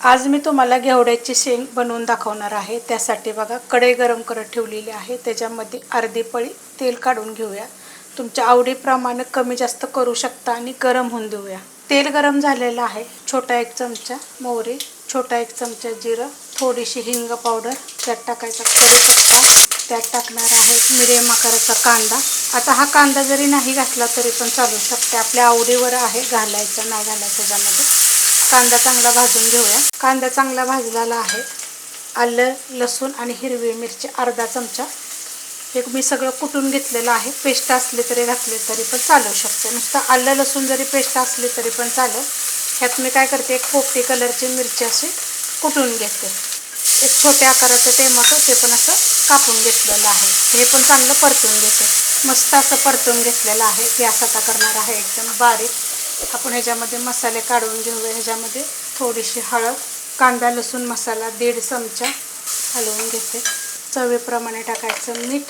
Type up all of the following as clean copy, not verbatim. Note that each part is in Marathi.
आज मी तुम्हाला घेवड्याची शेंग बनवून दाखवणार आहे। त्यासाठी बघा कढई गरम करत ठेवलेली आहे। त्याच्यामध्ये अर्धी पळी तेल काढून घेऊया। तुमच्या आवडीप्रमाणे कमी जास्त करू शकता आणि गरम होऊन देऊया। तेल गरम झालेलं आहे। छोटा 1 चमचा मोहरी, छोटा 1 चमचा जिरं, थोडीशी हिंग पावडर त्यात टाकायचा, कढीपत्ता त्यात टाकणार आहे, मीडियम आकाराचा कांदा। आता हा कांदा जरी नाही घातला तरी पण चालू शकते, आपल्या आवडीवर आहे घालायचा नाही घालायचा। त्याच्यामध्ये कांदा चांगला भाजून घेऊया। कांदा चांगला भाजलेला आहे। आलं, लसूण आणि हिरवी मिरची अर्धा चमचा हे मी सगळं कुटून घेतलेलं आहे। पेस्ट असली तरी घातली तरी पण चालू शकते, नुसतं आलं लसूण जरी पेस्ट असली तरी पण चालेल। ह्यात मी काय करते, एक पोपटी कलरची मिरची अशी कुटून घेते। एक छोट्या आकाराचं टोमॅटो ते पण असं कापून घेतलेलं आहे। हे पण चांगलं परतून घेते। मस्त असं परतून घेतलेलं आहे। गॅस आता करणार आहे एकदम बारीक। आपण ह्याच्यामध्ये मसाले काढून घेऊया। ह्याच्यामध्ये थोडीशी हळद, कांदा लसूण मसाला 1.5 चमचा हलवून घेते, चवीप्रमाणे टाकायचं मीठ,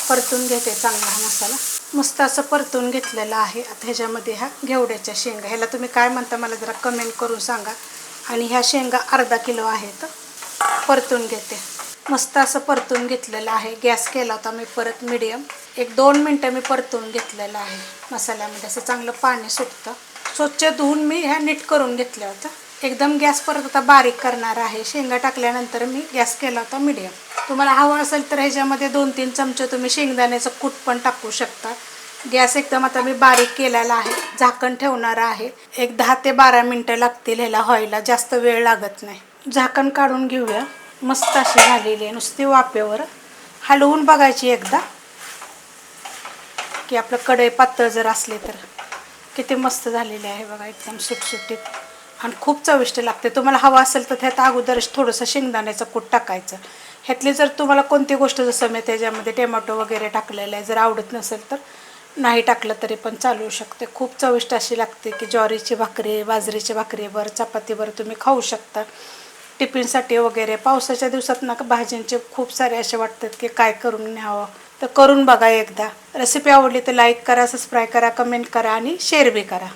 परतून घेते चांगला हा मसाला। मस्त असं परतून घेतलेला आहे। आता ह्याच्यामध्ये ह्या घेवड्याच्या शेंगा, ह्याला तुम्ही काय म्हणता मला जरा कमेंट करून सांगा। आणि ह्या शेंगा अर्धा किलो आहेत, परतून घेते। मस्त असं परतून घेतलेलं आहे। गॅस केला होता मी परत मीडियम। 1-2 मिनटं मी परतून घेतलेलं आहे। मसाल्यामध्ये असं चांगलं पाणी सुटतं। स्वच्छ धुवून मी ह्या नीट करून घेतल्या होत्या। एकदम गॅस परत आता बारीक करणार आहे। शेंगा टाकल्यानंतर मी गॅस केला होता मीडियम। तुम्हाला हवं असेल तर ह्याच्यामध्ये 2-3 चमचे तुम्ही शेंगदाण्याचं कूट पण टाकू शकता। गॅस एकदम आता मी बारीक केलेला आहे। झाकण ठेवणार आहे। एक 10 ते 12 मिनटं लागतील ह्याला व्हायला, जास्त वेळ लागत नाही। झाकण काढून घेऊया। मस्त अशी झालेली आहे, नुसती वाफेवर हलवून बघायची एकदा की आपलं कढई पातळ जर असले तर। किती मस्त झालेली आहे बघा, एकदम सुटसुटीत आणि खूप चविष्ट लागते। तुम्हाला हवं असेल तर त्यात अगोदरच थोडंसं शेंगदाण्याचं कूट टाकायचं। ह्यातली जर तुम्हाला कोणती गोष्ट, जसं मी त्याच्यामध्ये टोमॅटो वगैरे टाकलेलं आहे, जर आवडत नसेल तर नाही टाकलं तरी पण चालू शकते। खूप चविष्ट अशी लागते की ज्वारीची भाकरी, बाजरीची भाकरीवर, चपातीवर तुम्ही खाऊ शकता, टिफिनसाठी वगैरे। पावसाच्या दिवसात ना भाज्यांचे खूप सारे असे वाटतात की काय करून न्यावं, तर करून बघा एकदा। रेसिपी आवडली तर लाईक करा, सबस्क्राईब करा, कमेंट करा आणि शेअर बी करा।